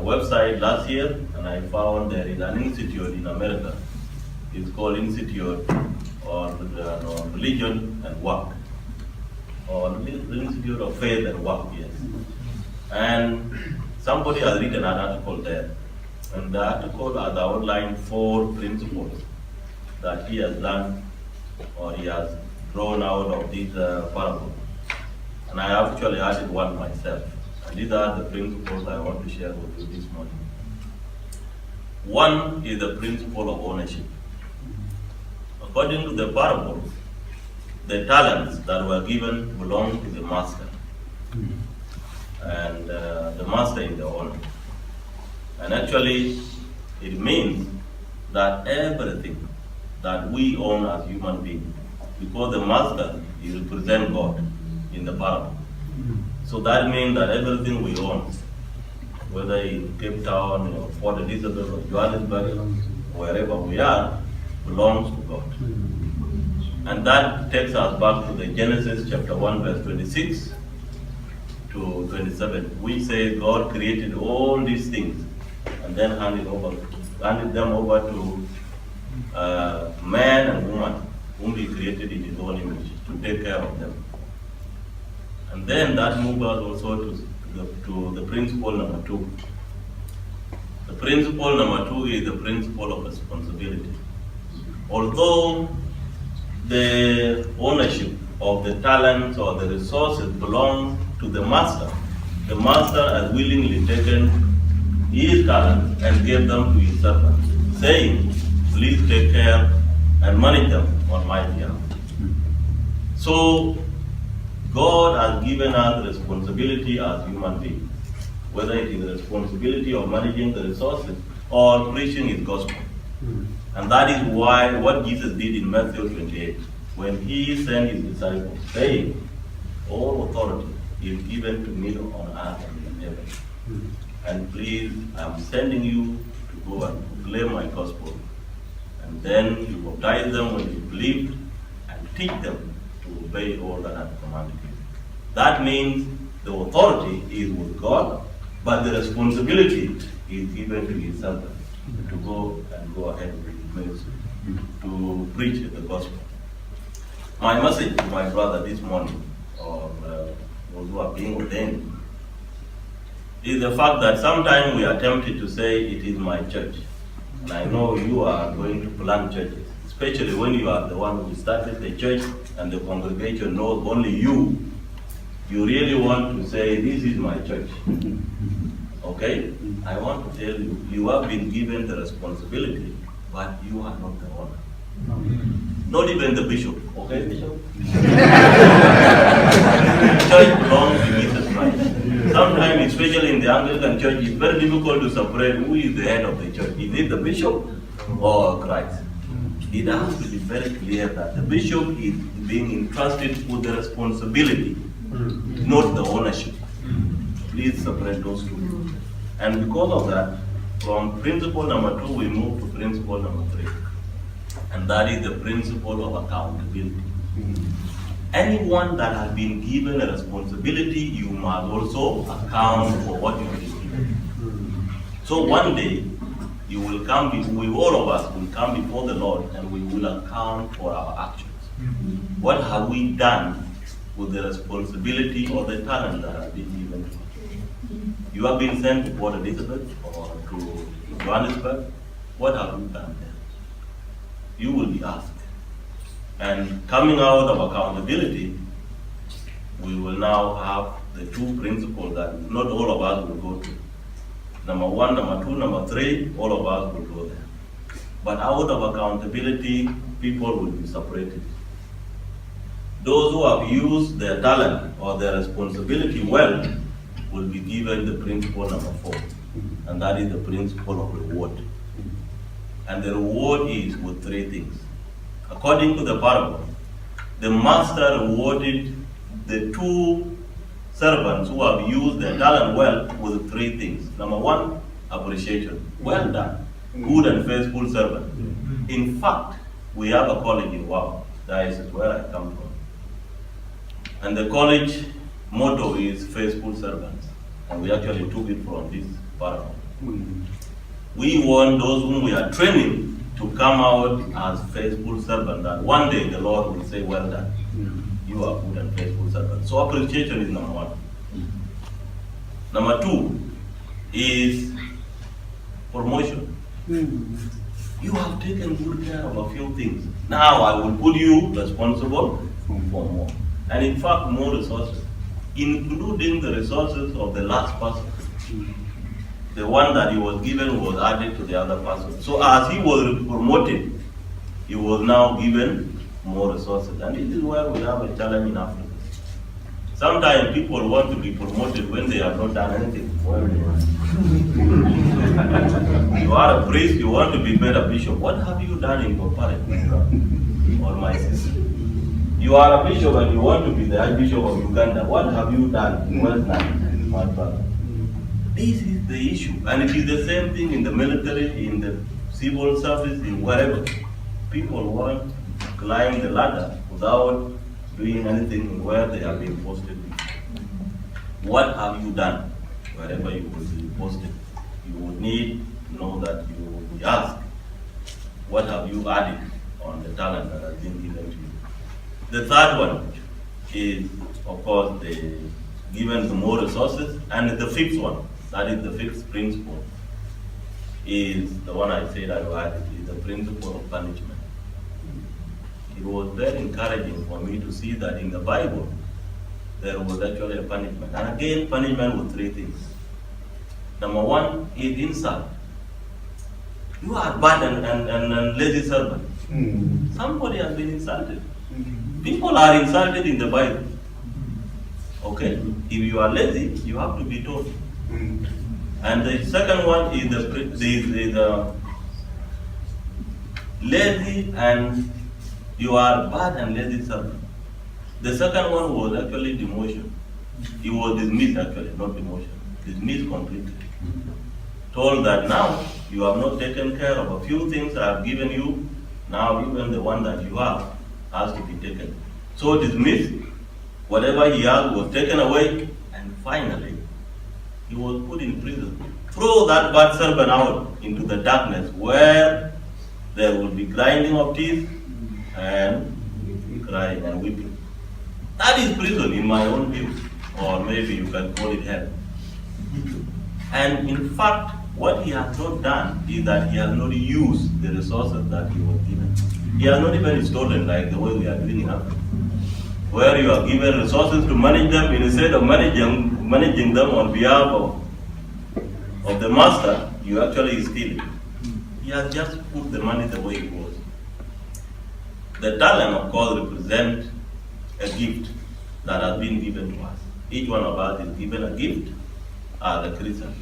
website last year, and I found there is an institute in America. It's called Institute on Religion and Work, or the Institute of Faith and Work, yes. And somebody has written an article there, and the article has outlined 4 principles that he has learned or he has drawn out of this parable. And I actually added one myself. And these are the principles I want to share with you this morning. One is the principle of ownership. According to the parable, the talents that were given belong to the master. And the master is the owner. And actually, it means that everything that we own as human beings, because the master will represent God in the parable. So that means that everything we own, whether in Capetown or Port Elizabeth or Johannesburg, wherever we are, belongs to God. And that takes us back to the Genesis chapter 1 verse 26 to 27, which says God created all these things and then handed them over to man and woman, whom he created in his own image, to take care of them. And then that moves us also to the principle number 2. The principle number 2 is the principle of responsibility. Although the ownership of the talents or the resources belongs to the master has willingly taken his talents and gave them to his servants, saying, please take care and manage them on my behalf. So God has given us responsibility as human beings, whether it is the responsibility of managing the resources or preaching his gospel. And that is why what Jesus did in Matthew 28, when he sent his disciples, saying, all authority is given to me on earth and in heaven. And please, I'm sending you to go and proclaim my gospel. And then you baptize them when you believe and teach them to obey all that I've commanded you. That means the authority is with God, but the responsibility is given to his servant to go ahead with his ministry, to preach the gospel. My message to my brother this morning, or those who are being ordained, is the fact that sometimes we are tempted to say it is my church. And I know you are going to plant churches, especially when you are the one who started the church and the congregation knows only you. You really want to say, this is my church. Okay? I want to tell you, you have been given the responsibility, but you are not the owner. Not even the bishop. Okay, bishop? The church belongs to Jesus Christ. Sometimes, especially in the Anglican church, it's very difficult to separate who is the head of the church. Is it the bishop or Christ? It has to be very clear that the bishop is being entrusted with the responsibility, not the ownership. Please separate those two. And because of that, from principle number 2, we move to principle number 3. And that is the principle of accountability. Anyone that has been given a responsibility, you must also account for what you have been given. So one day, you will come, all of us will come before the Lord and we will account for our actions. What have we done with the responsibility or the talent that has been given to us? You have been sent to Port Elizabeth or to Johannesburg. What have you done there? You will be asked. And coming out of accountability, we will now have the 2 principles that not all of us will go to. Number 1, number 2, number 3, all of us will go there. But out of accountability, people will be separated. Those who have used their talent or their responsibility well will be given the principle number 4, and that is the principle of reward. And the reward is with 3 things. According to the parable, the master rewarded the 2 servants who have used their talent well with 3 things. Number 1, appreciation. Well done, good and faithful servant. In fact, we have a college in Wow. That is where I come from. And the college motto is faithful servants. And we actually took it from this parable. We want those whom we are training to come out as faithful servants, that one day the Lord will say, well done, you are good and faithful servant. So appreciation is number one. Number two is promotion. You have taken good care of a few things. Now I will put you responsible for more. And in fact, more resources, including the resources of the last person. The one that he was given was added to the other person. So as he was promoted, he was now given more resources. And this is where we have a challenge in Africa. Sometimes people want to be promoted when they have not done anything. You are a priest, you want to be made a bishop. What have you done in your parish, my brother or my sister? You are a bishop and you want to be the Archbishop of Uganda. What have you done in West Nile, my brother? This is the issue. And it is the same thing in the military, in the civil service, in wherever. People want to climb the ladder without doing anything where they have been posted. What have you done wherever you will be posted? You would need to know that you will be asked, what have you added on the talent that has been given to you? The third one is, of course, the given the more resources. And the fifth one, that is the fifth principle, is the one I said earlier, is the principle of punishment. It was very encouraging for me to see that in the Bible, there was actually a punishment. And again, punishment with three things. Number one is insult. You are bad and lazy servant. Somebody has been insulted. People are insulted in the Bible. Okay? If you are lazy, you have to be told. And the second one is the lazy and you are bad and lazy servant. The second one was actually demotion. He was dismissed actually, not demotion. Dismissed completely. Told that now you have not taken care of a few things I have given you, now even the one that you have has to be taken. So dismissed, whatever he had was taken away, and finally he was put in prison. Throw that bad servant out into the darkness where there will be grinding of teeth and crying and weeping. That is prison in my own view, or maybe you can call it hell. And in fact, what he has not done is that he has not used the resources that he was given. He has not even stolen like the way we are doing in Africa, where you are given resources to manage them, instead of managing them on behalf of the master, you actually steal it. He has just put the money the way it was. The talent, of course, represents a gift that has been given to us. Each one of us is given a gift as a Christian.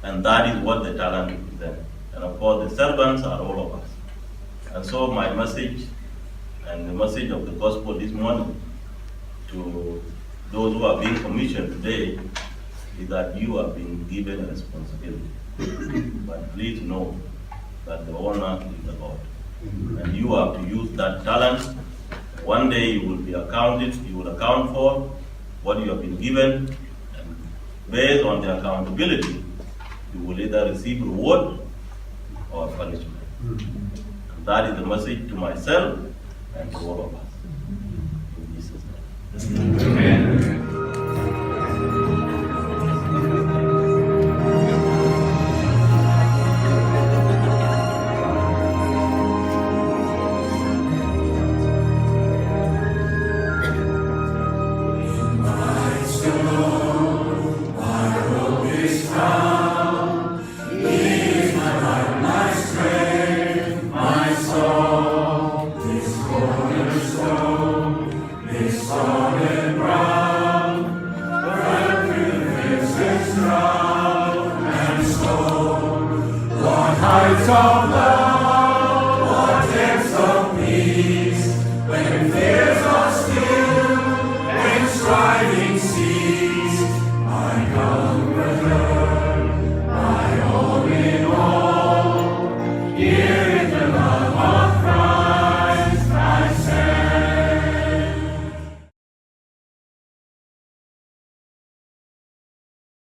And that is what the talent represents. And of course, the servants are all of us. And so my message, and the message of the gospel this morning to those who are being commissioned today, is that you have been given a responsibility. But please know that the owner is the Lord. And you have to use that talent. One day you will be accounted, you will account for what you have been given, and based on the accountability, you will either receive reward or punishment. And that is the message to myself and to all of us. In Jesus' name. Amen. Of love, what depths of peace, when